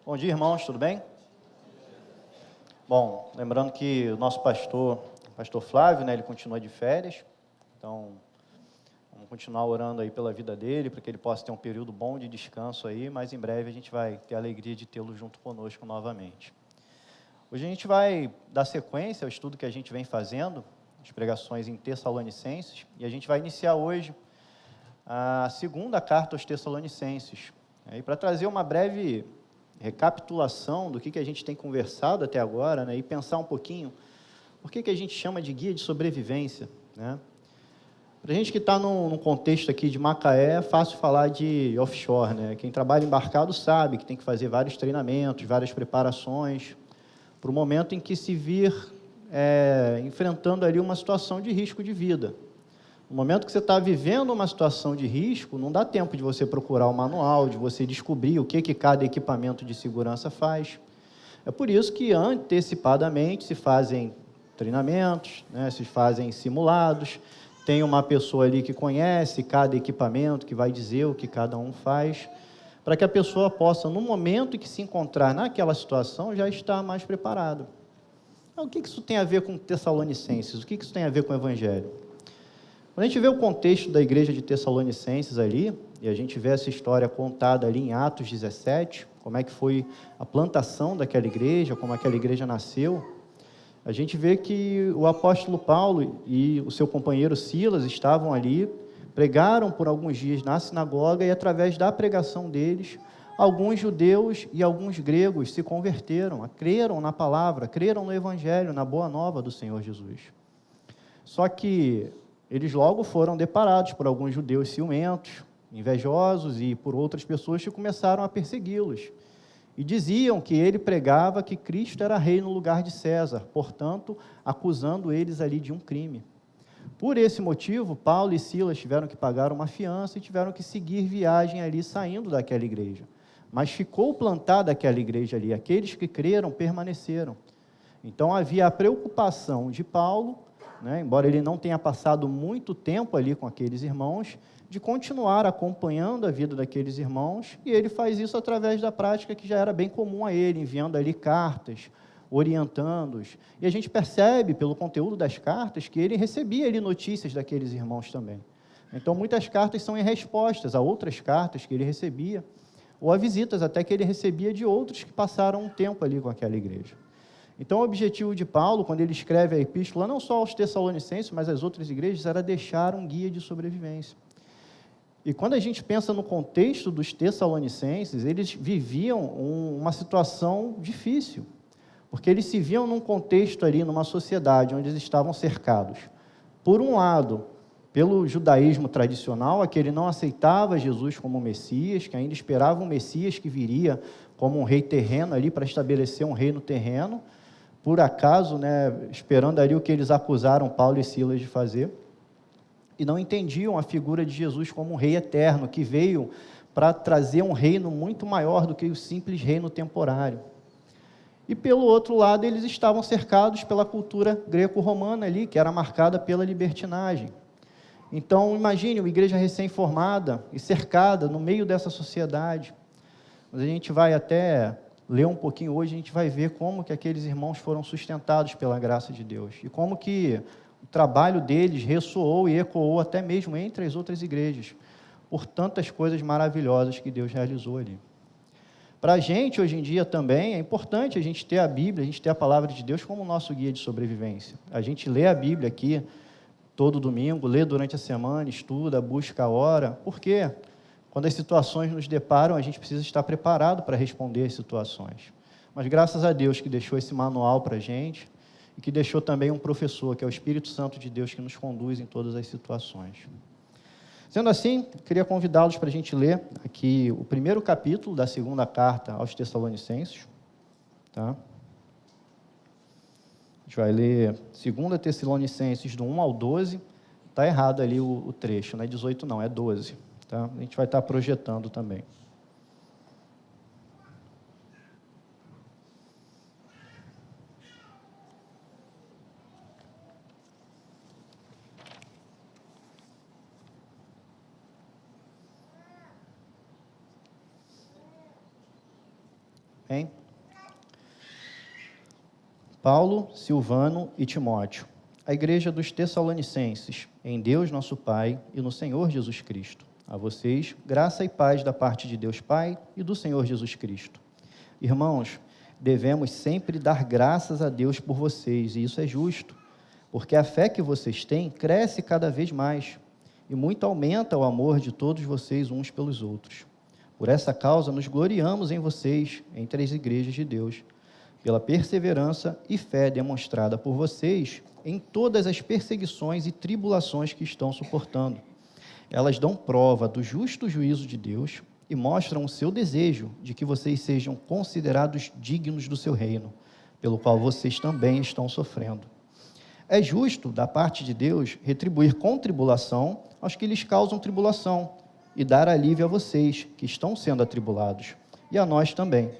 Bom dia, irmãos, tudo bem? Bom, lembrando que o nosso pastor Flávio, né, ele continua de férias, então vamos continuar orando aí pela vida dele, para que ele possa ter um período bom de descanso aí, mas em breve a gente vai ter a alegria de tê-lo junto conosco novamente. Hoje a gente vai dar sequência ao estudo que a gente vem fazendo, as pregações em Tessalonicenses, e a gente vai iniciar hoje a segunda carta aos Tessalonicenses, aí para trazer uma breve recapitulação do que a gente tem conversado até agora, né, e pensar um pouquinho por que a gente chama de guia de sobrevivência, né? Para a gente que está num contexto aqui de Macaé, é fácil falar de offshore, né? Quem trabalha embarcado sabe que tem que fazer vários treinamentos, várias preparações, para o momento em que se vir enfrentando ali uma situação de risco de vida. No momento que você está vivendo uma situação de risco, não dá tempo de você procurar o manual, de você descobrir o que cada equipamento de segurança faz. É por isso que antecipadamente se fazem treinamentos, né, se fazem simulados, tem uma pessoa ali que conhece cada equipamento, que vai dizer o que cada um faz, para que a pessoa possa, no momento em que se encontrar naquela situação, já estar mais preparado. Então, o que isso tem a ver com Tessalonicenses? O que isso tem a ver com o Evangelho? Quando a gente vê o contexto da igreja de Tessalonicenses ali, e a gente vê essa história contada ali em Atos 17, como é que foi a plantação daquela igreja, como aquela igreja nasceu, a gente vê que o apóstolo Paulo e o seu companheiro Silas estavam ali, pregaram por alguns dias na sinagoga e através da pregação deles, alguns judeus e alguns gregos se converteram, creram na palavra, creram no evangelho, na boa nova do Senhor Jesus. Só que eles logo foram deparados por alguns judeus ciumentos, invejosos e por outras pessoas que começaram a persegui-los. E diziam que ele pregava que Cristo era rei no lugar de César, portanto, acusando eles ali de um crime. Por esse motivo, Paulo e Silas tiveram que pagar uma fiança e tiveram que seguir viagem ali, saindo daquela igreja. Mas ficou plantada aquela igreja ali, aqueles que creram permaneceram. Então havia a preocupação de Paulo, né, embora ele não tenha passado muito tempo ali com aqueles irmãos, de continuar acompanhando a vida daqueles irmãos, e ele faz isso através da prática que já era bem comum a ele, enviando ali cartas, orientando-os. E a gente percebe, pelo conteúdo das cartas, que ele recebia ali notícias daqueles irmãos também. Então, muitas cartas são em respostas a outras cartas que ele recebia, ou a visitas até que ele recebia de outros que passaram um tempo ali com aquela igreja. Então, o objetivo de Paulo, quando ele escreve a epístola, não só aos Tessalonicenses, mas às outras igrejas, era deixar um guia de sobrevivência. E quando a gente pensa no contexto dos Tessalonicenses, eles viviam uma situação difícil, porque eles se viam num contexto ali, numa sociedade onde eles estavam cercados, por um lado, pelo judaísmo tradicional, aquele não aceitava Jesus como Messias, que ainda esperava um Messias que viria como um rei terreno ali para estabelecer um reino terreno, por acaso, né, esperando ali o que eles acusaram Paulo e Silas de fazer, e não entendiam a figura de Jesus como um rei eterno, que veio para trazer um reino muito maior do que o simples reino temporário. E pelo outro lado, eles estavam cercados pela cultura greco-romana ali, que era marcada pela libertinagem. Então, imagine uma igreja recém-formada e cercada no meio dessa sociedade. Mas a gente vai até ler um pouquinho hoje, a gente vai ver como que aqueles irmãos foram sustentados pela graça de Deus, e como que o trabalho deles ressoou e ecoou até mesmo entre as outras igrejas, por tantas coisas maravilhosas que Deus realizou ali. Para a gente, hoje em dia, também é importante a gente ter a Bíblia, a gente ter a palavra de Deus como nosso guia de sobrevivência. A gente lê a Bíblia aqui todo domingo, lê durante a semana, estuda, busca a hora. Por quê? Quando as situações nos deparam, a gente precisa estar preparado para responder às situações. Mas graças a Deus que deixou esse manual para a gente e que deixou também um professor, que é o Espírito Santo de Deus, que nos conduz em todas as situações. Sendo assim, queria convidá-los para a gente ler aqui o primeiro capítulo da segunda carta aos Tessalonicenses. Tá? A gente vai ler 2 Tessalonicenses, do 1 ao 12. Está errado ali o trecho, não é 18 não, é 12. Tá? A gente vai estar projetando também. Amém? Paulo, Silvano e Timóteo, a igreja dos Tessalonicenses, em Deus nosso Pai e no Senhor Jesus Cristo. A vocês, graça e paz da parte de Deus Pai e do Senhor Jesus Cristo. Irmãos, devemos sempre dar graças a Deus por vocês, e isso é justo, porque a fé que vocês têm cresce cada vez mais, e muito aumenta o amor de todos vocês uns pelos outros. Por essa causa, nos gloriamos em vocês, entre as igrejas de Deus, pela perseverança e fé demonstrada por vocês em todas as perseguições e tribulações que estão suportando. Elas dão prova do justo juízo de Deus e mostram o seu desejo de que vocês sejam considerados dignos do seu reino, pelo qual vocês também estão sofrendo. É justo, da parte de Deus, retribuir com tribulação aos que lhes causam tribulação e dar alívio a vocês, que estão sendo atribulados, e a nós também.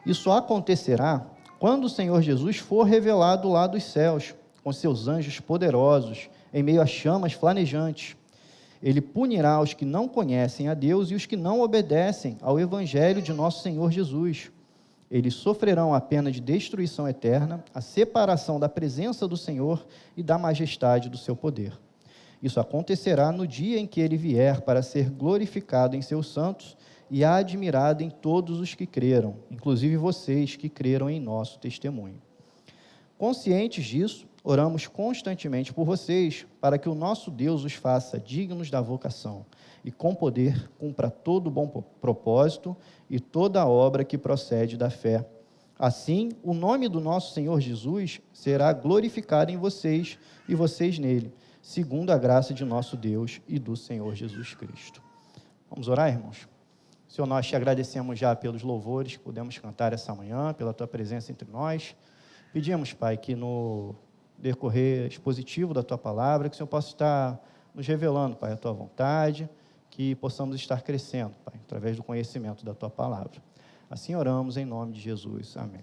Isso acontecerá quando o Senhor Jesus for revelado lá dos céus, com seus anjos poderosos, em meio a chamas flamejantes. Ele punirá os que não conhecem a Deus e os que não obedecem ao Evangelho de nosso Senhor Jesus. Eles sofrerão a pena de destruição eterna, a separação da presença do Senhor e da majestade do seu poder. Isso acontecerá no dia em que ele vier para ser glorificado em seus santos e admirado em todos os que creram, inclusive vocês que creram em nosso testemunho. Conscientes disso, oramos constantemente por vocês, para que o nosso Deus os faça dignos da vocação e com poder cumpra todo o bom propósito e toda a obra que procede da fé. Assim, o nome do nosso Senhor Jesus será glorificado em vocês e vocês nele, segundo a graça de nosso Deus e do Senhor Jesus Cristo. Vamos orar, irmãos? Senhor, nós te agradecemos já pelos louvores que pudemos cantar essa manhã, pela tua presença entre nós. Pedimos, Pai, que no decorrer expositivo da tua palavra, que o Senhor possa estar nos revelando, Pai, a tua vontade, que possamos estar crescendo, Pai, através do conhecimento da tua palavra. Assim oramos em nome de Jesus. Amém.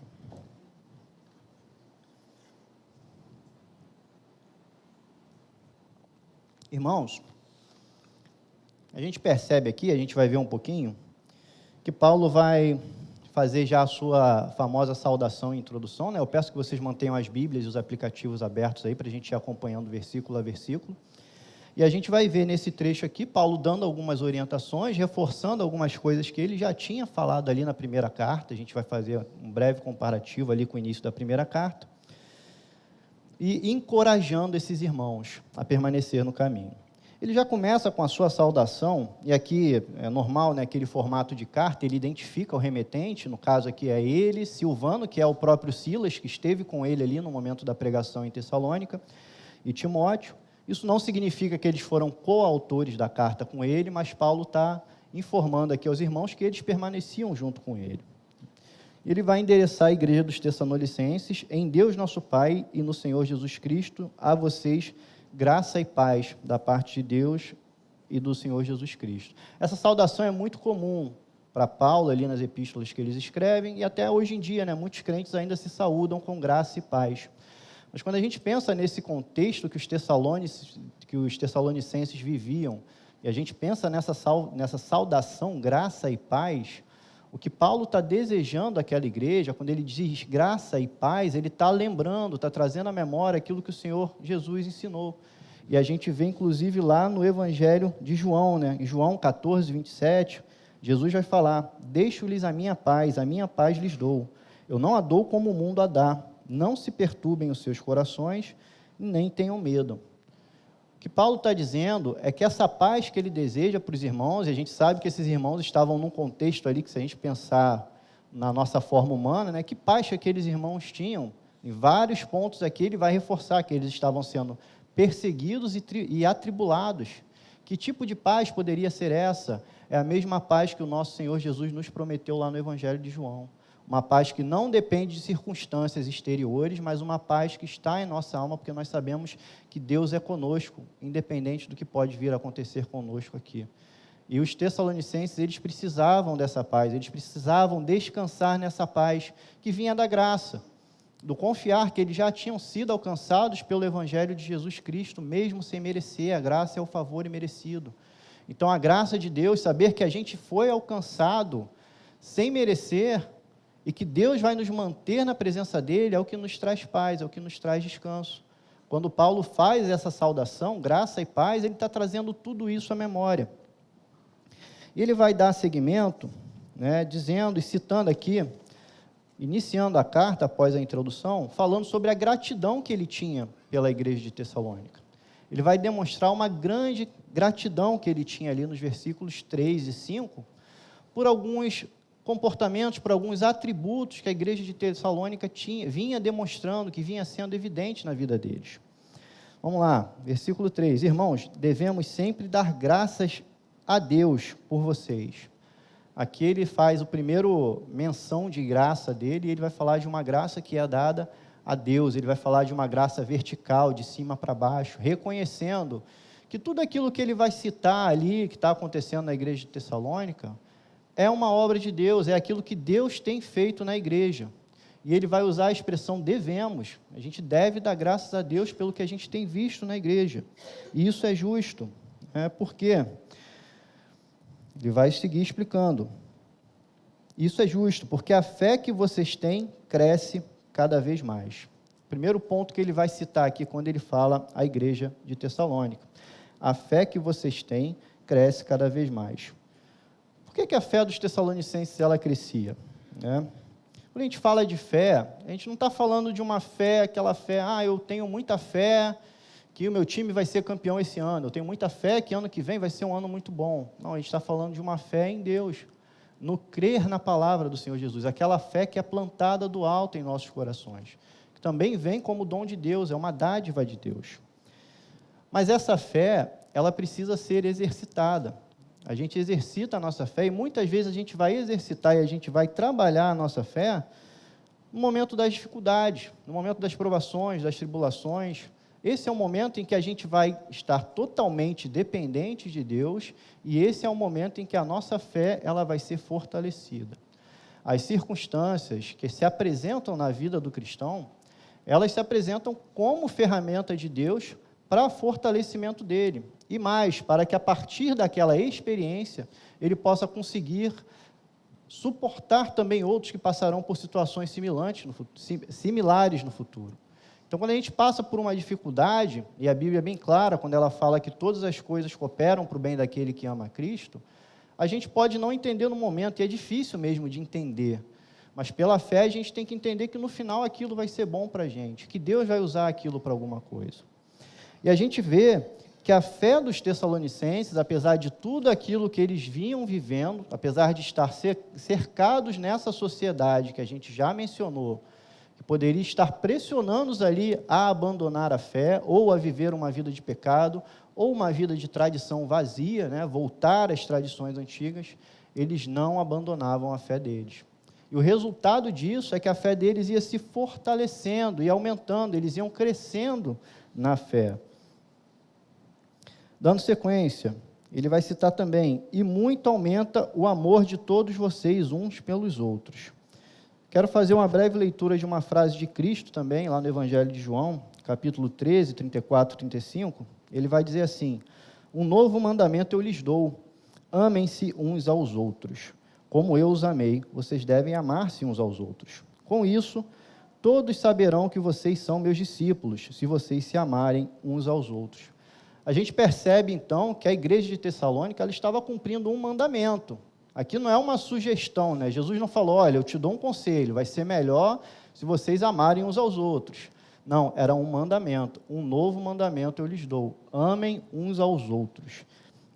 Irmãos, a gente percebe aqui, a gente vai ver um pouquinho, que Paulo vai fazer já a sua famosa saudação e introdução, né? Eu peço que vocês mantenham as Bíblias e os aplicativos abertos aí, para a gente ir acompanhando versículo a versículo. E a gente vai ver nesse trecho aqui, Paulo dando algumas orientações, reforçando algumas coisas que ele já tinha falado ali na primeira carta. A gente vai fazer um breve comparativo ali com o início da primeira carta. E encorajando esses irmãos a permanecer no caminho. Ele já começa com a sua saudação, e aqui é normal, né, aquele formato de carta, ele identifica o remetente, no caso aqui é ele, Silvano, que é o próprio Silas, que esteve com ele ali no momento da pregação em Tessalônica, e Timóteo. Isso não significa que eles foram coautores da carta com ele, mas Paulo está informando aqui aos irmãos que eles permaneciam junto com ele. Ele vai endereçar a igreja dos Tessalonicenses, em Deus nosso Pai e no Senhor Jesus Cristo, a vocês, graça e paz da parte de Deus e do Senhor Jesus Cristo. Essa saudação é muito comum para Paulo ali nas epístolas que eles escrevem, e até hoje em dia, né, muitos crentes ainda se saúdam com graça e paz. Mas quando a gente pensa nesse contexto que os Tessalonicenses viviam, e a gente pensa nessa saudação, graça e paz, o que Paulo está desejando àquela igreja, quando ele diz graça e paz, ele está lembrando, está trazendo à memória aquilo que o Senhor Jesus ensinou. E a gente vê, inclusive, lá no Evangelho de João, né? Em João 14, 27, Jesus vai falar: deixo-lhes a minha paz lhes dou. Eu não a dou como o mundo a dá. Não se perturbem os seus corações, nem tenham medo. O que Paulo está dizendo é que essa paz que ele deseja para os irmãos, e a gente sabe que esses irmãos estavam num contexto ali, que se a gente pensar na nossa forma humana, né, que paz que aqueles irmãos tinham, em vários pontos aqui ele vai reforçar que eles estavam sendo perseguidos e atribulados. Que tipo de paz poderia ser essa? É a mesma paz que o nosso Senhor Jesus nos prometeu lá no Evangelho de João. Uma paz que não depende de circunstâncias exteriores, mas uma paz que está em nossa alma, porque nós sabemos que Deus é conosco, independente do que pode vir a acontecer conosco aqui. E os Tessalonicenses, eles precisavam dessa paz, eles precisavam descansar nessa paz que vinha da graça, do confiar que eles já tinham sido alcançados pelo Evangelho de Jesus Cristo, mesmo sem merecer. A graça é o favor imerecido. Então, a graça de Deus, saber que a gente foi alcançado sem merecer, e que Deus vai nos manter na presença dele, é o que nos traz paz, é o que nos traz descanso. Quando Paulo faz essa saudação, graça e paz, ele está trazendo tudo isso à memória. E ele vai dar seguimento, né, dizendo e citando aqui, iniciando a carta após a introdução, falando sobre a gratidão que ele tinha pela igreja de Tessalônica. Ele vai demonstrar uma grande gratidão que ele tinha ali nos versículos 3 e 5, por alguns comportamentos, por alguns atributos que a igreja de Tessalônica vinha demonstrando, que vinha sendo evidente na vida deles. Vamos lá, versículo 3. Irmãos, devemos sempre dar graças a Deus por vocês. Aqui ele faz o primeiro menção de graça dele, e ele vai falar de uma graça que é dada a Deus, ele vai falar de uma graça vertical, de cima para baixo, reconhecendo que tudo aquilo que ele vai citar ali, que está acontecendo na igreja de Tessalônica, é uma obra de Deus, é aquilo que Deus tem feito na igreja. E ele vai usar a expressão devemos, a gente deve dar graças a Deus pelo que a gente tem visto na igreja. E isso é justo, por quê? Ele vai seguir explicando. Isso é justo, porque a fé que vocês têm cresce cada vez mais. Primeiro ponto que ele vai citar aqui quando ele fala à igreja de Tessalônica. A fé que vocês têm cresce cada vez mais. Por que a fé dos tessalonicenses ela crescia? Quando a gente fala de fé, a gente não está falando de uma fé, aquela fé, eu tenho muita fé que o meu time vai ser campeão esse ano, eu tenho muita fé que ano que vem vai ser um ano muito bom. Não, a gente está falando de uma fé em Deus, no crer na palavra do Senhor Jesus, aquela fé que é plantada do alto em nossos corações, que também vem como dom de Deus, é uma dádiva de Deus. Mas essa fé, ela precisa ser exercitada. A gente exercita a nossa fé e muitas vezes a gente vai exercitar e a gente vai trabalhar a nossa fé no momento das dificuldades, no momento das provações, das tribulações. Esse é o momento em que a gente vai estar totalmente dependente de Deus e esse é o momento em que a nossa fé ela vai ser fortalecida. As circunstâncias que se apresentam na vida do cristão, elas se apresentam como ferramenta de Deus para fortalecimento dele. E mais, para que a partir daquela experiência, ele possa conseguir suportar também outros que passarão por situações similares no futuro. Então, quando a gente passa por uma dificuldade, e a Bíblia é bem clara, quando ela fala que todas as coisas cooperam para o bem daquele que ama a Cristo, a gente pode não entender no momento, e é difícil mesmo de entender, mas pela fé a gente tem que entender que no final aquilo vai ser bom para a gente, que Deus vai usar aquilo para alguma coisa. E a gente vê que a fé dos tessalonicenses, apesar de tudo aquilo que eles vinham vivendo, apesar de estar cercados nessa sociedade que a gente já mencionou, que poderia estar pressionando-os ali a abandonar a fé, ou a viver uma vida de pecado, ou uma vida de tradição vazia, voltar às tradições antigas, eles não abandonavam a fé deles. E o resultado disso é que a fé deles ia se fortalecendo e aumentando, eles iam crescendo na fé. Dando sequência, ele vai citar também, e muito aumenta o amor de todos vocês uns pelos outros. Quero fazer uma breve leitura de uma frase de Cristo também, lá no Evangelho de João, capítulo 13, 34 e 35. Ele vai dizer assim: um novo mandamento eu lhes dou, amem-se uns aos outros. Como eu os amei, vocês devem amar-se uns aos outros. Com isso, todos saberão que vocês são meus discípulos, se vocês se amarem uns aos outros. A gente percebe, então, que a igreja de Tessalônica ela estava cumprindo um mandamento. Aqui não é uma sugestão, Jesus não falou, olha, eu te dou um conselho, vai ser melhor se vocês amarem uns aos outros. Não, era um mandamento, um novo mandamento eu lhes dou, amem uns aos outros.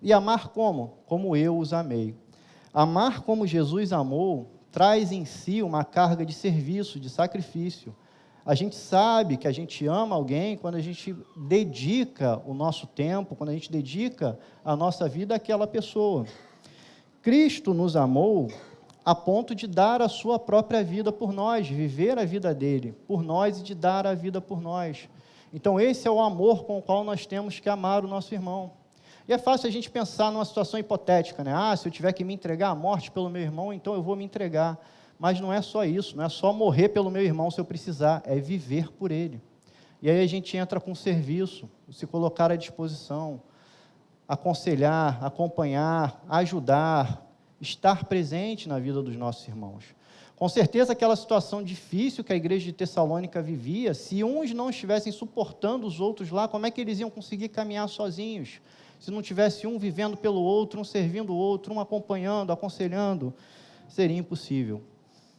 E amar como? Como eu os amei. Amar como Jesus amou, traz em si uma carga de serviço, de sacrifício. A gente sabe que a gente ama alguém quando a gente dedica o nosso tempo, quando a gente dedica a nossa vida àquela pessoa. Cristo nos amou a ponto de dar a sua própria vida por nós, de viver a vida dele por nós e de dar a vida por nós. Então esse é o amor com o qual nós temos que amar o nosso irmão. E é fácil a gente pensar numa situação hipotética, se eu tiver que me entregar à morte pelo meu irmão, então eu vou me entregar. Mas não é só isso, não é só morrer pelo meu irmão se eu precisar, é viver por ele. E aí a gente entra com serviço, se colocar à disposição, aconselhar, acompanhar, ajudar, estar presente na vida dos nossos irmãos. Com certeza, aquela situação difícil que a igreja de Tessalônica vivia, se uns não estivessem suportando os outros lá, como é que eles iam conseguir caminhar sozinhos? Se não tivesse um vivendo pelo outro, um servindo o outro, um acompanhando, aconselhando, seria impossível.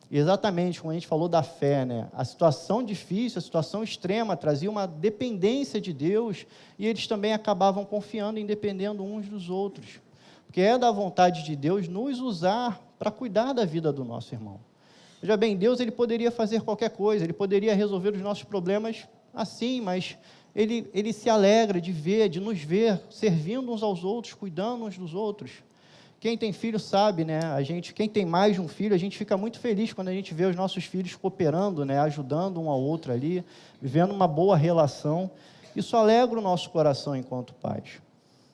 E exatamente, como a gente falou da fé, né? A situação difícil, a situação extrema, trazia uma dependência de Deus, e eles também acabavam confiando e dependendo uns dos outros. Porque é da vontade de Deus nos usar para cuidar da vida do nosso irmão. Veja bem, Deus ele poderia fazer qualquer coisa, Ele poderia resolver os nossos problemas assim, mas Ele se alegra de nos ver servindo uns aos outros, cuidando uns dos outros. Quem tem filho sabe, né? Quem tem mais de um filho, a gente fica muito feliz quando a gente vê os nossos filhos cooperando, né? Ajudando um ao outro ali, vivendo uma boa relação. Isso alegra o nosso coração enquanto pais.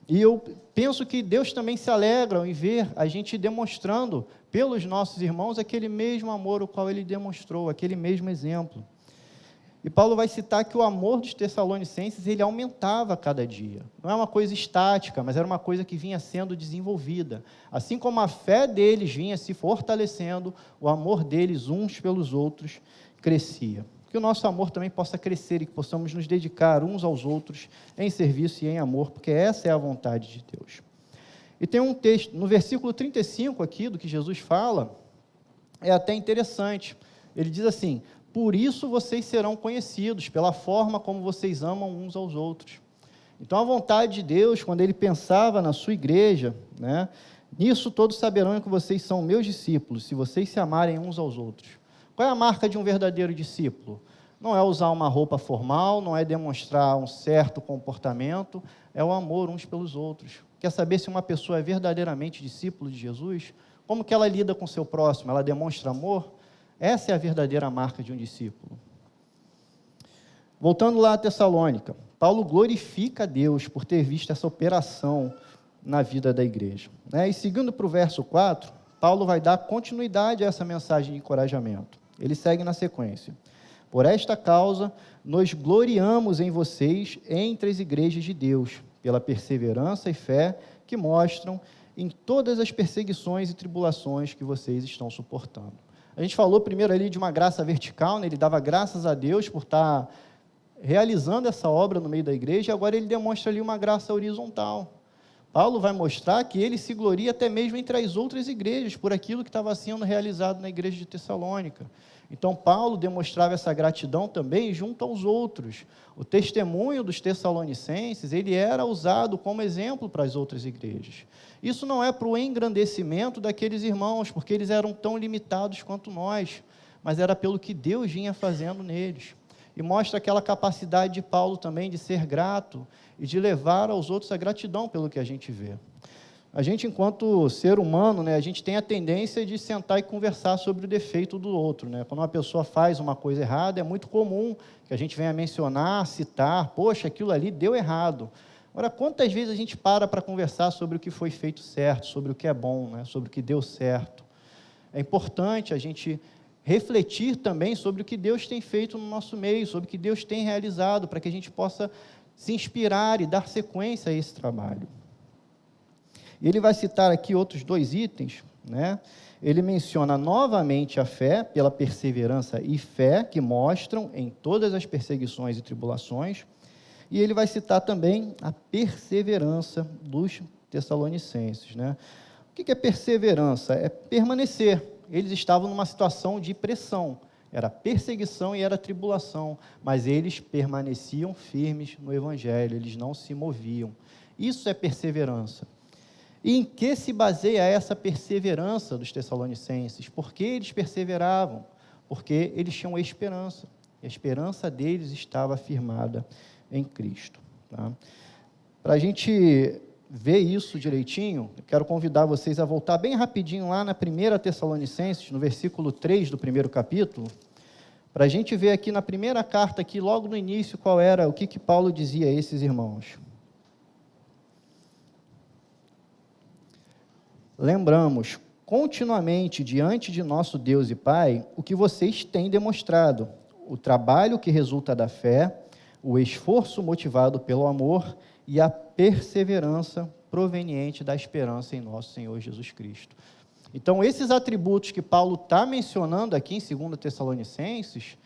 E eu penso que Deus também se alegra em ver a gente demonstrando pelos nossos irmãos aquele mesmo amor o qual Ele demonstrou, aquele mesmo exemplo. E Paulo vai citar que o amor dos Tessalonicenses, ele aumentava a cada dia. Não é uma coisa estática, mas era uma coisa que vinha sendo desenvolvida. Assim como a fé deles vinha se fortalecendo, o amor deles uns pelos outros crescia. Que o nosso amor também possa crescer e que possamos nos dedicar uns aos outros em serviço e em amor, porque essa é a vontade de Deus. E tem um texto, no versículo 35 aqui, do que Jesus fala, é até interessante. Ele diz assim: por isso vocês serão conhecidos, pela forma como vocês amam uns aos outros. Então, a vontade de Deus, quando Ele pensava na sua igreja, né, nisso todos saberão que vocês são meus discípulos, se vocês se amarem uns aos outros. Qual é a marca de um verdadeiro discípulo? Não é usar uma roupa formal, não é demonstrar um certo comportamento, é o amor uns pelos outros. Quer saber se uma pessoa é verdadeiramente discípulo de Jesus? Como que ela lida com o seu próximo? Ela demonstra amor? Essa é a verdadeira marca de um discípulo. Voltando lá a Tessalônica, Paulo glorifica a Deus por ter visto essa operação na vida da igreja. E seguindo para o verso 4, Paulo vai dar continuidade a essa mensagem de encorajamento. Ele segue na sequência: por esta causa, nos gloriamos em vocês entre as igrejas de Deus, pela perseverança e fé que mostram em todas as perseguições e tribulações que vocês estão suportando. A gente falou primeiro ali de uma graça vertical, né? Ele dava graças a Deus por estar realizando essa obra no meio da igreja, e agora ele demonstra ali uma graça horizontal. Paulo vai mostrar que ele se gloria até mesmo entre as outras igrejas, por aquilo que estava sendo realizado na igreja de Tessalônica. Então, Paulo demonstrava essa gratidão também junto aos outros. O testemunho dos tessalonicenses, ele era usado como exemplo para as outras igrejas. Isso não é para o engrandecimento daqueles irmãos, porque eles eram tão limitados quanto nós, mas era pelo que Deus vinha fazendo neles. E mostra aquela capacidade de Paulo também de ser grato e de levar aos outros a gratidão pelo que a gente vê. A gente, enquanto ser humano, né, a gente tem a tendência de sentar e conversar sobre o defeito do outro. Né? Quando uma pessoa faz uma coisa errada, é muito comum que a gente venha mencionar, citar: poxa, aquilo ali deu errado. Agora, quantas vezes a gente para conversar sobre o que foi feito certo, sobre o que é bom, né, sobre o que deu certo? É importante a gente refletir também sobre o que Deus tem feito no nosso meio, sobre o que Deus tem realizado, para que a gente possa se inspirar e dar sequência a esse trabalho. E ele vai citar aqui outros 2 itens, né? Ele menciona novamente a fé, pela perseverança e fé que mostram em todas as perseguições e tribulações, e ele vai citar também a perseverança dos tessalonicenses, né? O que é perseverança? É permanecer. Eles estavam numa situação de pressão, era perseguição e era tribulação, mas eles permaneciam firmes no Evangelho, eles não se moviam. Isso é perseverança. E em que se baseia essa perseverança dos tessalonicenses? Por que eles perseveravam? Porque eles tinham esperança, e a esperança deles estava firmada em Cristo. Tá? Para a gente ver isso direitinho, eu quero convidar vocês a voltar bem rapidinho lá na 1 Tessalonicenses, no versículo 3 do 1º capítulo, para a gente ver aqui na primeira carta, aqui, logo no início, o que Paulo dizia a esses irmãos. Lembramos continuamente diante de nosso Deus e Pai o que vocês têm demonstrado, o trabalho que resulta da fé, o esforço motivado pelo amor e a perseverança proveniente da esperança em nosso Senhor Jesus Cristo. Então, esses atributos que Paulo está mencionando aqui em 2 Tessalonicenses,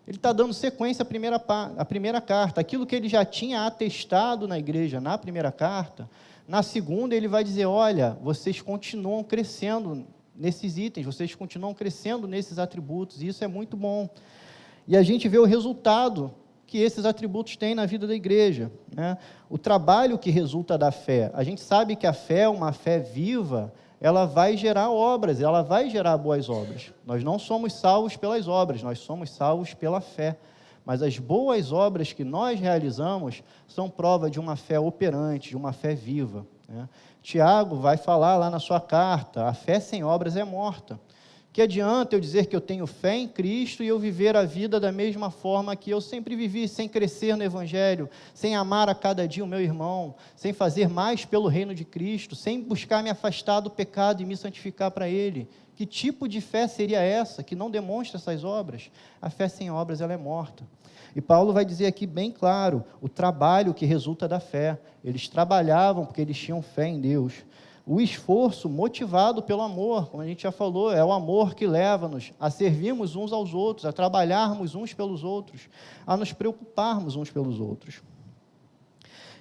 ele está dando sequência à primeira carta. Aquilo que ele já tinha atestado na igreja na primeira carta, na segunda ele vai dizer, olha, vocês continuam crescendo nesses itens, vocês continuam crescendo nesses atributos, e isso é muito bom. E a gente vê o resultado que esses atributos têm na vida da igreja, né? O trabalho que resulta da fé. A gente sabe que a fé é uma fé viva, ela vai gerar obras, ela vai gerar boas obras. Nós não somos salvos pelas obras, nós somos salvos pela fé. Mas as boas obras que nós realizamos são prova de uma fé operante, de uma fé viva, né? Tiago vai falar lá na sua carta, a fé sem obras é morta. Que adianta eu dizer que eu tenho fé em Cristo e eu viver a vida da mesma forma que eu sempre vivi, sem crescer no Evangelho, sem amar a cada dia o meu irmão, sem fazer mais pelo reino de Cristo, sem buscar me afastar do pecado e me santificar para Ele? Que tipo de fé seria essa, que não demonstra essas obras? A fé sem obras, ela é morta. E Paulo vai dizer aqui bem claro, o trabalho que resulta da fé. Eles trabalhavam porque eles tinham fé em Deus. O esforço motivado pelo amor, como a gente já falou, é o amor que leva-nos a servirmos uns aos outros, a trabalharmos uns pelos outros, a nos preocuparmos uns pelos outros.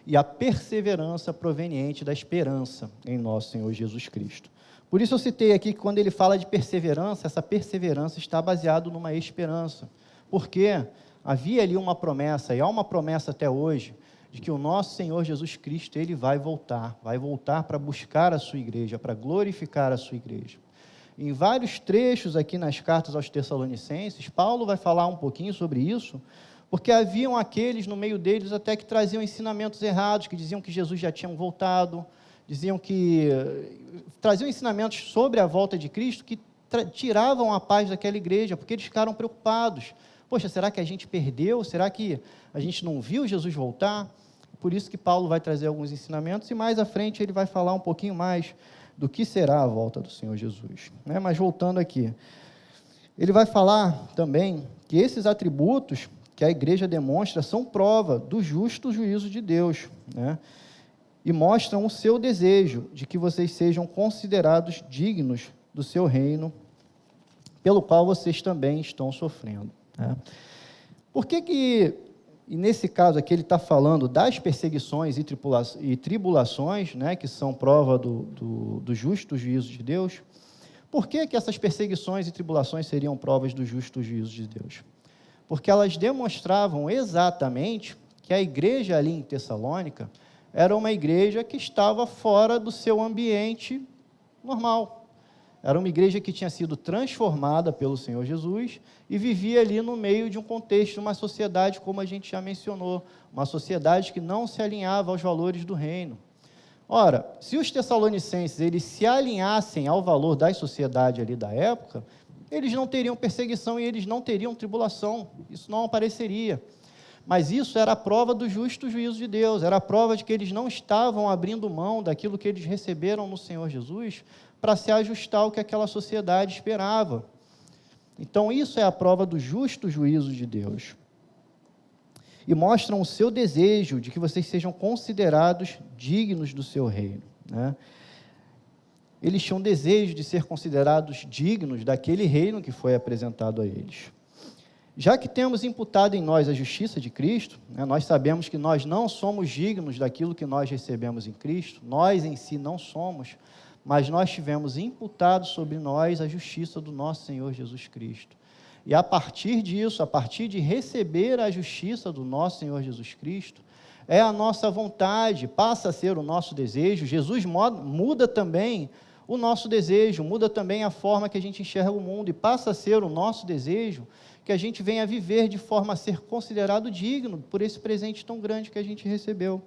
E a perseverança proveniente da esperança em nosso Senhor Jesus Cristo. Por isso eu citei aqui que quando ele fala de perseverança, essa perseverança está baseada numa esperança. Porque havia ali uma promessa, e há uma promessa até hoje, de que o nosso Senhor Jesus Cristo, Ele vai voltar para buscar a sua igreja, para glorificar a sua igreja. Em vários trechos aqui nas cartas aos Tessalonicenses, Paulo vai falar um pouquinho sobre isso, porque haviam aqueles no meio deles até que traziam ensinamentos errados, que diziam que Jesus já tinha voltado, traziam ensinamentos sobre a volta de Cristo que tiravam a paz daquela igreja, porque eles ficaram preocupados. Poxa, será que a gente perdeu? Será que a gente não viu Jesus voltar? Por isso que Paulo vai trazer alguns ensinamentos e mais à frente ele vai falar um pouquinho mais do que será a volta do Senhor Jesus, né? Mas voltando aqui, ele vai falar também que esses atributos que a igreja demonstra são prova do justo juízo de Deus, né? E mostram o seu desejo de que vocês sejam considerados dignos do seu reino, pelo qual vocês também estão sofrendo, né? Por que e nesse caso aqui ele está falando das perseguições e tribulações, né, que são prova do justo juízo de Deus? Por que essas perseguições e tribulações seriam provas do justo juízo de Deus? Porque elas demonstravam exatamente que a igreja ali em Tessalônica era uma igreja que estava fora do seu ambiente normal. Era uma igreja que tinha sido transformada pelo Senhor Jesus e vivia ali no meio de um contexto, uma sociedade, como a gente já mencionou, uma sociedade que não se alinhava aos valores do reino. Ora, se os tessalonicenses eles se alinhassem ao valor da sociedade ali da época, eles não teriam perseguição e eles não teriam tribulação, isso não apareceria. Mas isso era a prova do justo juízo de Deus, era a prova de que eles não estavam abrindo mão daquilo que eles receberam no Senhor Jesus para se ajustar ao que aquela sociedade esperava. Então, isso é a prova do justo juízo de Deus. E mostram o seu desejo de que vocês sejam considerados dignos do seu reino, né? Eles tinham desejo de ser considerados dignos daquele reino que foi apresentado a eles. Já que temos imputado em nós a justiça de Cristo, né, nós sabemos que nós não somos dignos daquilo que nós recebemos em Cristo, nós em si não somos, mas nós tivemos imputado sobre nós a justiça do nosso Senhor Jesus Cristo. E a partir disso, a partir de receber a justiça do nosso Senhor Jesus Cristo, é a nossa vontade, passa a ser o nosso desejo. Jesus muda também o nosso desejo, muda também a forma que a gente enxerga o mundo, e passa a ser o nosso desejo que a gente venha viver de forma a ser considerado digno por esse presente tão grande que a gente recebeu.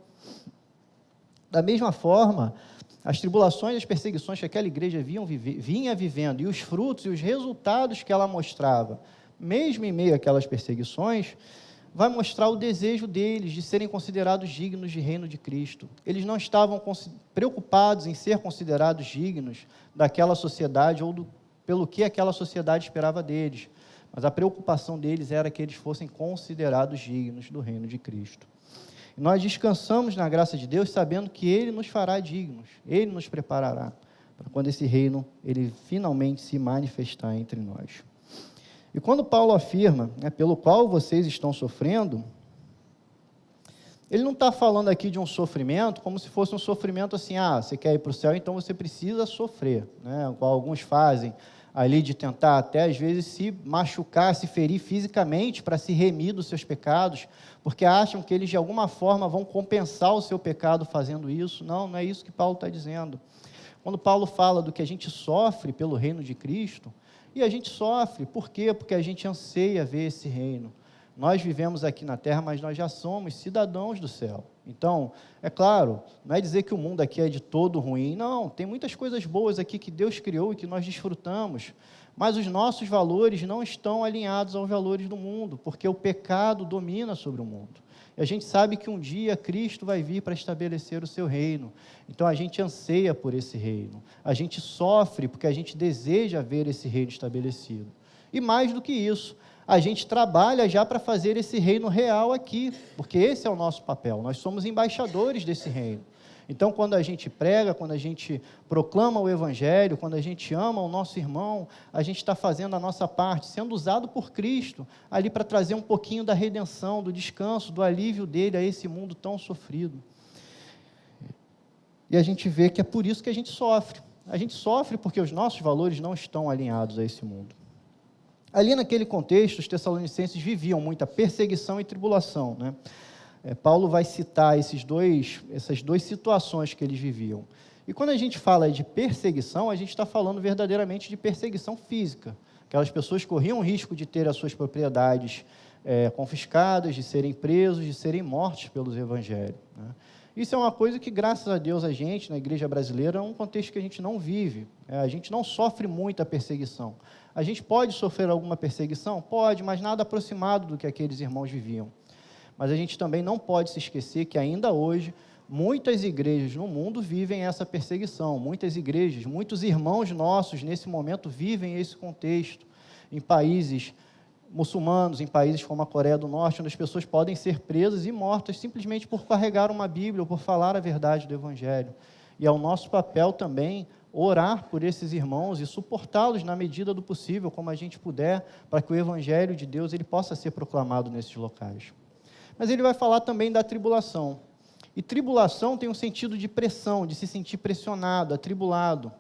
Da mesma forma, as tribulações e as perseguições que aquela igreja vinha vivendo, e os frutos e os resultados que ela mostrava, mesmo em meio àquelas perseguições, vai mostrar o desejo deles de serem considerados dignos de reino de Cristo. Eles não estavam preocupados em ser considerados dignos daquela sociedade ou pelo que aquela sociedade esperava deles, mas a preocupação deles era que eles fossem considerados dignos do reino de Cristo. Nós descansamos na graça de Deus, sabendo que Ele nos fará dignos, Ele nos preparará para quando esse reino ele finalmente se manifestar entre nós. E quando Paulo afirma, pelo qual vocês estão sofrendo, ele não está falando aqui de um sofrimento como se fosse um sofrimento assim, você quer ir para o céu, então você precisa sofrer, né? Igual alguns fazem ali, de tentar até às vezes se machucar, se ferir fisicamente para se remir dos seus pecados, porque acham que eles de alguma forma vão compensar o seu pecado fazendo isso. Não, não é isso que Paulo está dizendo. Quando Paulo fala do que a gente sofre pelo reino de Cristo, e a gente sofre, por quê? Porque a gente anseia ver esse reino. Nós vivemos aqui na terra, mas nós já somos cidadãos do céu. Então, é claro, não é dizer que o mundo aqui é de todo ruim, não, tem muitas coisas boas aqui que Deus criou e que nós desfrutamos, mas os nossos valores não estão alinhados aos valores do mundo, porque o pecado domina sobre o mundo. E a gente sabe que um dia Cristo vai vir para estabelecer o seu reino, então a gente anseia por esse reino, a gente sofre porque a gente deseja ver esse reino estabelecido. E mais do que isso, a gente trabalha já para fazer esse reino real aqui, porque esse é o nosso papel, nós somos embaixadores desse reino. Então, quando a gente prega, quando a gente proclama o Evangelho, quando a gente ama o nosso irmão, a gente está fazendo a nossa parte, sendo usado por Cristo, ali para trazer um pouquinho da redenção, do descanso, do alívio dele a esse mundo tão sofrido. E a gente vê que é por isso que a gente sofre. A gente sofre porque os nossos valores não estão alinhados a esse mundo. Ali naquele contexto, os tessalonicenses viviam muita perseguição e tribulação, né? Paulo vai citar essas duas situações que eles viviam. E quando a gente fala de perseguição, a gente está falando verdadeiramente de perseguição física. Aquelas pessoas corriam o risco de ter as suas propriedades confiscadas, de serem presos, de serem mortos pelos evangelhos, né? Isso é uma coisa que, graças a Deus, a gente, na igreja brasileira, é um contexto que a gente não vive. A gente não sofre muita perseguição. A gente pode sofrer alguma perseguição? Pode, mas nada aproximado do que aqueles irmãos viviam. Mas a gente também não pode se esquecer que ainda hoje, muitas igrejas no mundo vivem essa perseguição. Muitas igrejas, muitos irmãos nossos, nesse momento, vivem esse contexto. Em países muçulmanos, em países como a Coreia do Norte, onde as pessoas podem ser presas e mortas simplesmente por carregar uma Bíblia ou por falar a verdade do Evangelho. E é o nosso papel também orar por esses irmãos e suportá-los na medida do possível, como a gente puder, para que o Evangelho de Deus ele possa ser proclamado nesses locais. Mas ele vai falar também da tribulação. E tribulação tem um sentido de pressão, de se sentir pressionado, atribulado.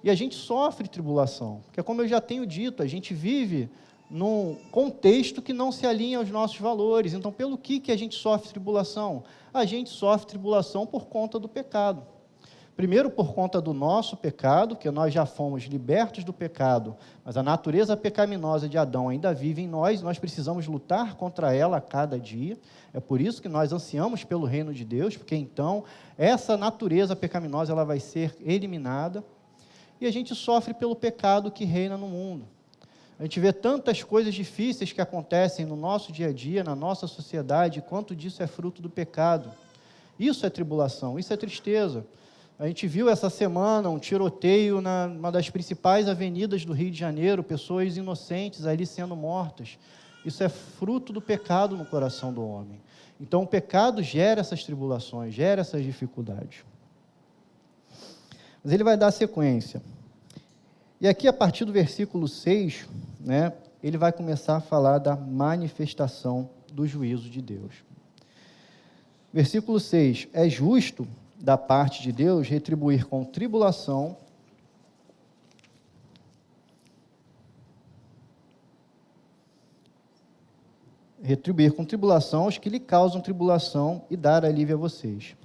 E a gente sofre tribulação, porque como eu já tenho dito, a gente vive num contexto que não se alinha aos nossos valores. Então, pelo que a gente sofre tribulação? A gente sofre tribulação por conta do pecado. Primeiro, por conta do nosso pecado, que nós já fomos libertos do pecado, mas a natureza pecaminosa de Adão ainda vive em nós, nós precisamos lutar contra ela a cada dia. É por isso que nós ansiamos pelo reino de Deus, porque então essa natureza pecaminosa ela vai ser eliminada. E a gente sofre pelo pecado que reina no mundo. A gente vê tantas coisas difíceis que acontecem no nosso dia a dia, na nossa sociedade, quanto disso é fruto do pecado. Isso é tribulação, isso é tristeza. A gente viu essa semana um tiroteio numa das principais avenidas do Rio de Janeiro, pessoas inocentes ali sendo mortas. Isso é fruto do pecado no coração do homem. Então o pecado gera essas tribulações, gera essas dificuldades. Mas ele vai dar sequência. E aqui, a partir do versículo 6, né, ele vai começar a falar da manifestação do juízo de Deus. Versículo 6, é justo da parte de Deus retribuir com tribulação aos que lhe causam tribulação e dar alívio a vocês.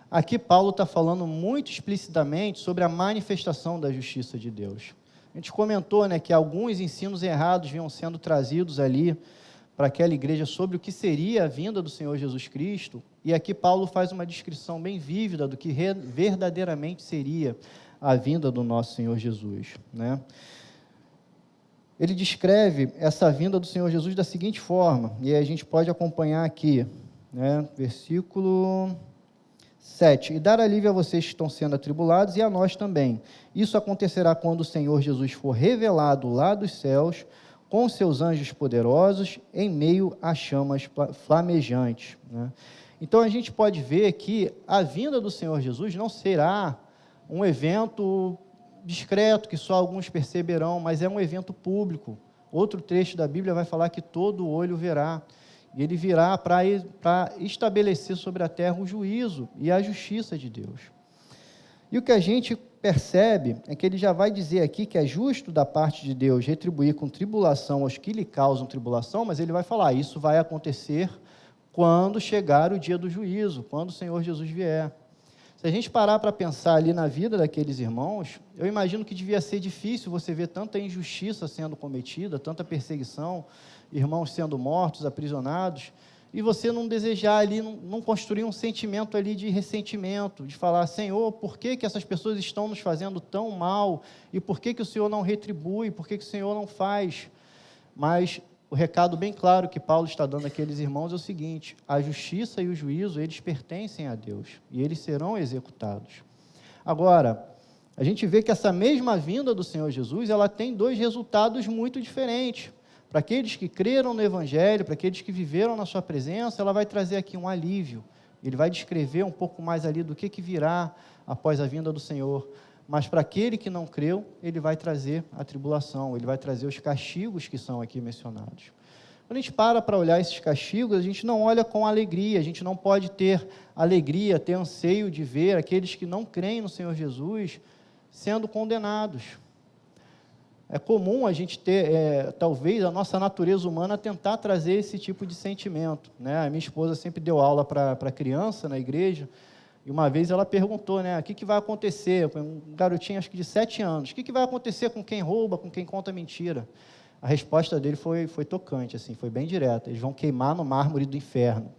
Aqui Paulo está falando muito explicitamente sobre a manifestação da justiça de Deus. A gente comentou, né, que alguns ensinos errados vinham sendo trazidos ali para aquela igreja sobre o que seria a vinda do Senhor Jesus Cristo, e aqui Paulo faz uma descrição bem vívida do que verdadeiramente seria a vinda do nosso Senhor Jesus, né? Ele descreve essa vinda do Senhor Jesus da seguinte forma, e a gente pode acompanhar aqui, né? Versículo 7, e dar alívio a vocês que estão sendo atribulados e a nós também. Isso acontecerá quando o Senhor Jesus for revelado lá dos céus, com seus anjos poderosos, em meio a chamas flamejantes, né? Então a gente pode ver que a vinda do Senhor Jesus não será um evento discreto, que só alguns perceberão, mas é um evento público. Outro trecho da Bíblia vai falar que todo olho verá. E ele virá para estabelecer sobre a terra o juízo e a justiça de Deus. E o que a gente percebe é que ele já vai dizer aqui que é justo da parte de Deus retribuir com tribulação aos que lhe causam tribulação, mas ele vai falar, isso vai acontecer quando chegar o dia do juízo, quando o Senhor Jesus vier. Se a gente parar para pensar ali na vida daqueles irmãos, eu imagino que devia ser difícil você ver tanta injustiça sendo cometida, tanta perseguição, irmãos sendo mortos, aprisionados, e você não desejar ali, não construir um sentimento ali de ressentimento, de falar, Senhor, por que essas pessoas estão nos fazendo tão mal? E por que o Senhor não retribui? Por que o Senhor não faz? Mas o recado bem claro que Paulo está dando àqueles irmãos é o seguinte, a justiça e o juízo, eles pertencem a Deus, e eles serão executados. Agora, a gente vê que essa mesma vinda do Senhor Jesus, ela tem dois resultados muito diferentes. Para aqueles que creram no Evangelho, para aqueles que viveram na sua presença, ela vai trazer aqui um alívio. Ele vai descrever um pouco mais ali do que virá após a vinda do Senhor. Mas para aquele que não creu, ele vai trazer a tribulação, ele vai trazer os castigos que são aqui mencionados. Quando a gente para olhar esses castigos, a gente não olha com alegria, a gente não pode ter alegria, ter anseio de ver aqueles que não creem no Senhor Jesus sendo condenados. É comum a gente ter, talvez, a nossa natureza humana tentar trazer esse tipo de sentimento, né? A minha esposa sempre deu aula para criança na igreja, e uma vez ela perguntou, né, o que vai acontecer, um garotinho acho que de 7 anos, o que vai acontecer com quem rouba, com quem conta mentira? A resposta dele foi tocante, assim, foi bem direta, eles vão queimar no mármore do inferno.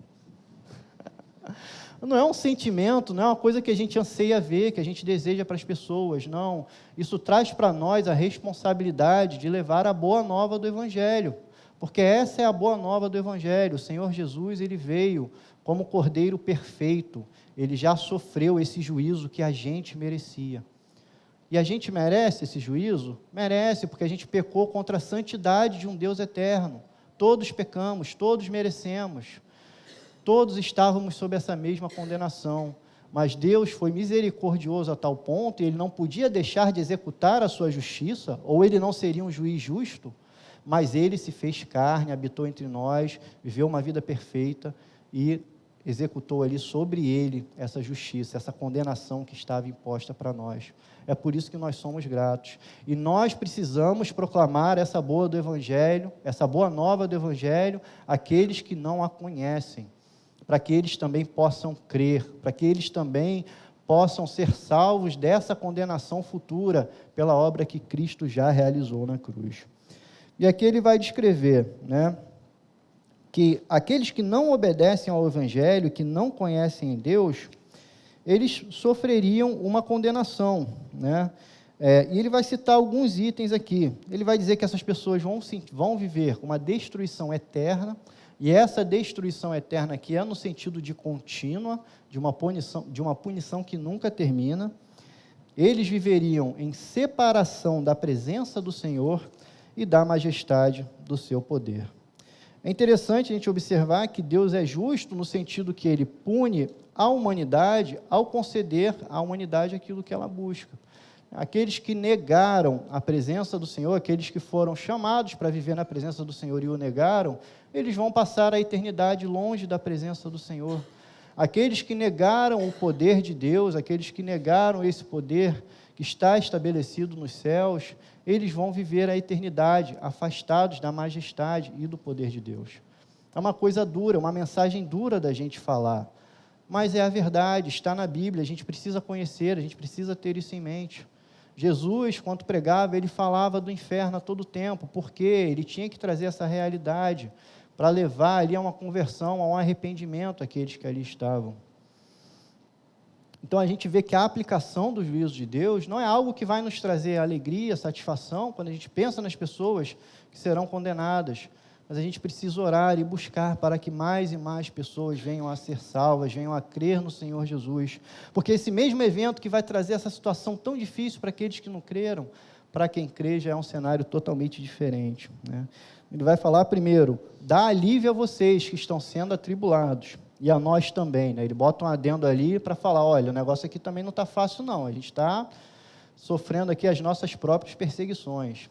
Não é um sentimento, não é uma coisa que a gente anseia ver, que a gente deseja para as pessoas, não. Isso traz para nós a responsabilidade de levar a boa nova do Evangelho, porque essa é a boa nova do Evangelho. O Senhor Jesus, ele veio como Cordeiro perfeito, ele já sofreu esse juízo que a gente merecia. E a gente merece esse juízo? Merece, porque a gente pecou contra a santidade de um Deus eterno. Todos pecamos, todos merecemos. Todos estávamos sob essa mesma condenação, mas Deus foi misericordioso a tal ponto, e Ele não podia deixar de executar a sua justiça, ou Ele não seria um juiz justo, mas Ele se fez carne, habitou entre nós, viveu uma vida perfeita, e executou ali sobre Ele essa justiça, essa condenação que estava imposta para nós. É por isso que nós somos gratos, e nós precisamos proclamar essa boa do Evangelho, essa boa nova do Evangelho, àqueles que não a conhecem, para que eles também possam crer, para que eles também possam ser salvos dessa condenação futura pela obra que Cristo já realizou na cruz. E aqui ele vai descrever, né, que aqueles que não obedecem ao Evangelho, que não conhecem Deus, eles sofreriam uma condenação, né? E ele vai citar alguns itens aqui. Ele vai dizer que essas pessoas vão viver uma destruição eterna, e essa destruição eterna aqui é no sentido de contínua, de uma punição que nunca termina. Eles viveriam em separação da presença do Senhor e da majestade do seu poder. É interessante a gente observar que Deus é justo no sentido que Ele pune a humanidade ao conceder à humanidade aquilo que ela busca. Aqueles que negaram a presença do Senhor, aqueles que foram chamados para viver na presença do Senhor e o negaram, eles vão passar a eternidade longe da presença do Senhor. Aqueles que negaram o poder de Deus, aqueles que negaram esse poder que está estabelecido nos céus, eles vão viver a eternidade afastados da majestade e do poder de Deus. É uma coisa dura, uma mensagem dura da gente falar, mas é a verdade, está na Bíblia, a gente precisa conhecer, a gente precisa ter isso em mente. Jesus, quando pregava, ele falava do inferno a todo tempo, porque ele tinha que trazer essa realidade para levar ali a uma conversão, a um arrependimento àqueles que ali estavam. Então, a gente vê que a aplicação do juízo de Deus não é algo que vai nos trazer alegria, satisfação, quando a gente pensa nas pessoas que serão condenadas, mas a gente precisa orar e buscar para que mais e mais pessoas venham a ser salvas, venham a crer no Senhor Jesus, porque esse mesmo evento que vai trazer essa situação tão difícil para aqueles que não creram, para quem crê já é um cenário totalmente diferente, né? Ele vai falar primeiro, dá alívio a vocês que estão sendo atribulados, e a nós também, né? Ele bota um adendo ali para falar, olha, o negócio aqui também não está fácil não, a gente está sofrendo aqui as nossas próprias perseguições.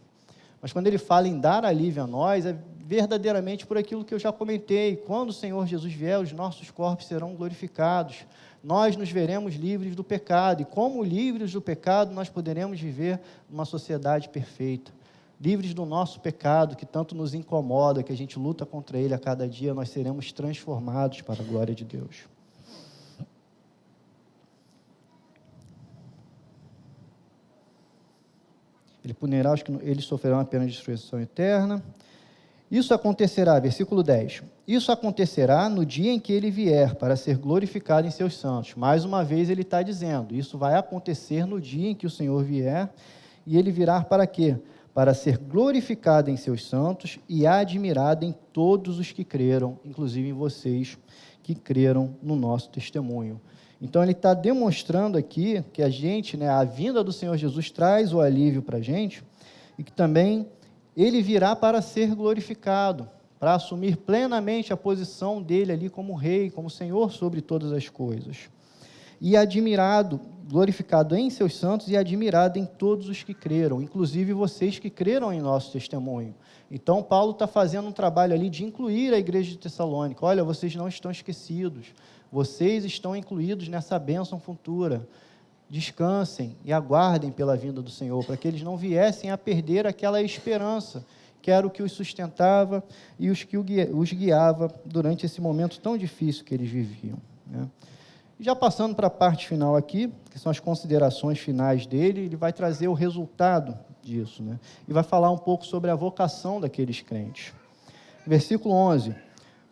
Mas quando ele fala em dar alívio a nós, é verdadeiramente por aquilo que eu já comentei. Quando o Senhor Jesus vier, os nossos corpos serão glorificados. Nós nos veremos livres do pecado. E como livres do pecado, nós poderemos viver numa sociedade perfeita. Livres do nosso pecado, que tanto nos incomoda, que a gente luta contra ele a cada dia, nós seremos transformados para a glória de Deus. Ele punirá os que eles sofrerão a pena de destruição eterna. Isso acontecerá, versículo 10. Isso acontecerá no dia em que ele vier, para ser glorificado em seus santos. Mais uma vez ele está dizendo, isso vai acontecer no dia em que o Senhor vier, e ele virá para quê? Para ser glorificado em seus santos e admirado em todos os que creram, inclusive em vocês que creram no nosso testemunho. Então, ele está demonstrando aqui que a gente, a vinda do Senhor Jesus traz o alívio para a gente e que também ele virá para ser glorificado, para assumir plenamente a posição dele ali como rei, como Senhor sobre todas as coisas. E admirado, glorificado em seus santos e admirado em todos os que creram, inclusive vocês que creram em nosso testemunho. Então, Paulo está fazendo um trabalho ali de incluir a igreja de Tessalônica. Olha, vocês não estão esquecidos. Vocês estão incluídos nessa bênção futura. Descansem e aguardem pela vinda do Senhor, para que eles não viessem a perder aquela esperança, que era o que os sustentava e os que os guiava durante esse momento tão difícil que eles viviam. Já passando para a parte final aqui, que são as considerações finais dele, ele vai trazer o resultado disso, e vai falar um pouco sobre a vocação daqueles crentes. Versículo 11.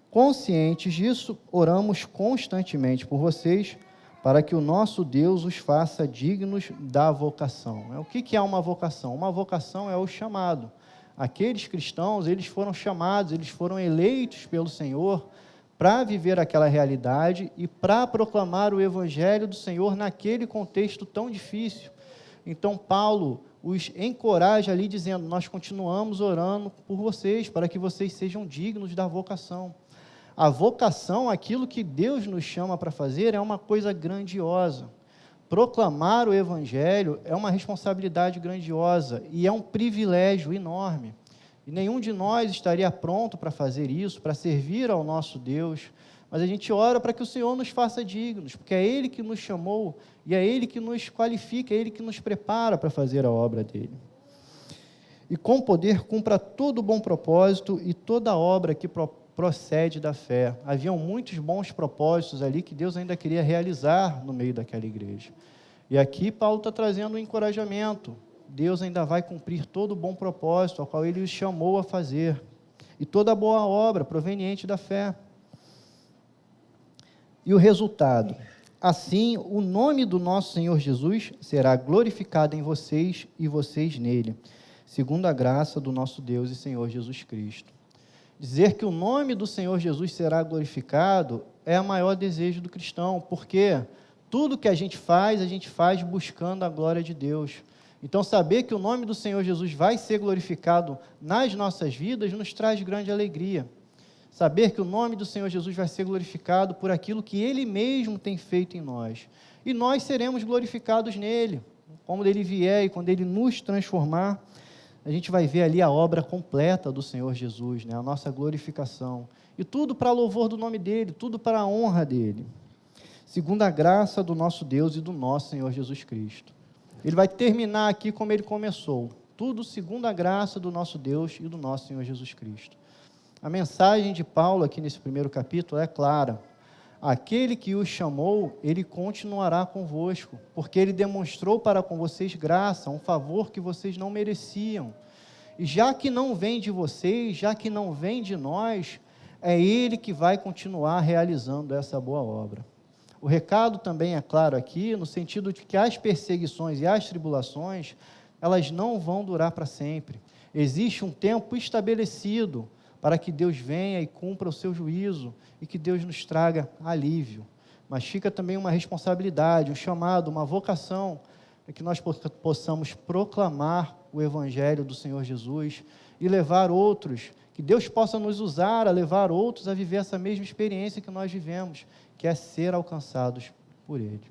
Conscientes disso, oramos constantemente por vocês, para que o nosso Deus os faça dignos da vocação. O que é uma vocação? Uma vocação é o chamado. Aqueles cristãos, eles foram chamados, eles foram eleitos pelo Senhor para viver aquela realidade e para proclamar o Evangelho do Senhor naquele contexto tão difícil. Então, Paulo os encoraja ali, dizendo, nós continuamos orando por vocês, para que vocês sejam dignos da vocação. A vocação, aquilo que Deus nos chama para fazer, é uma coisa grandiosa. Proclamar o Evangelho é uma responsabilidade grandiosa e é um privilégio enorme. E nenhum de nós estaria pronto para fazer isso, para servir ao nosso Deus, mas a gente ora para que o Senhor nos faça dignos, porque é Ele que nos chamou e é Ele que nos qualifica, é Ele que nos prepara para fazer a obra dEle. E com poder cumpra todo o bom propósito e toda obra que procede da fé. Haviam muitos bons propósitos ali que Deus ainda queria realizar no meio daquela igreja. E aqui Paulo está trazendo um encorajamento. Deus ainda vai cumprir todo o bom propósito ao qual Ele os chamou a fazer. E toda boa obra proveniente da fé. E o resultado? Assim, o nome do nosso Senhor Jesus será glorificado em vocês e vocês nele, segundo a graça do nosso Deus e Senhor Jesus Cristo. Dizer que o nome do Senhor Jesus será glorificado é o maior desejo do cristão, porque tudo que a gente faz buscando a glória de Deus. Então, saber que o nome do Senhor Jesus vai ser glorificado nas nossas vidas nos traz grande alegria. Saber que o nome do Senhor Jesus vai ser glorificado por aquilo que Ele mesmo tem feito em nós. E nós seremos glorificados nele. Quando Ele vier e quando Ele nos transformar, a gente vai ver ali a obra completa do Senhor Jesus, a nossa glorificação. E tudo para louvor do nome dEle, tudo para a honra dEle. Segundo a graça do nosso Deus e do nosso Senhor Jesus Cristo. Ele vai terminar aqui como Ele começou. Tudo segundo a graça do nosso Deus e do nosso Senhor Jesus Cristo. A mensagem de Paulo aqui nesse primeiro capítulo é clara. Aquele que os chamou, Ele continuará convosco, porque Ele demonstrou para com vocês graça, um favor que vocês não mereciam. E já que não vem de vocês, já que não vem de nós, é Ele que vai continuar realizando essa boa obra. O recado também é claro aqui, no sentido de que as perseguições e as tribulações, elas não vão durar para sempre. Existe um tempo estabelecido para que Deus venha e cumpra o seu juízo e que Deus nos traga alívio. Mas fica também uma responsabilidade, um chamado, uma vocação, para que nós possamos proclamar o Evangelho do Senhor Jesus e levar outros, que Deus possa nos usar a levar outros a viver essa mesma experiência que nós vivemos, que é ser alcançados por Ele.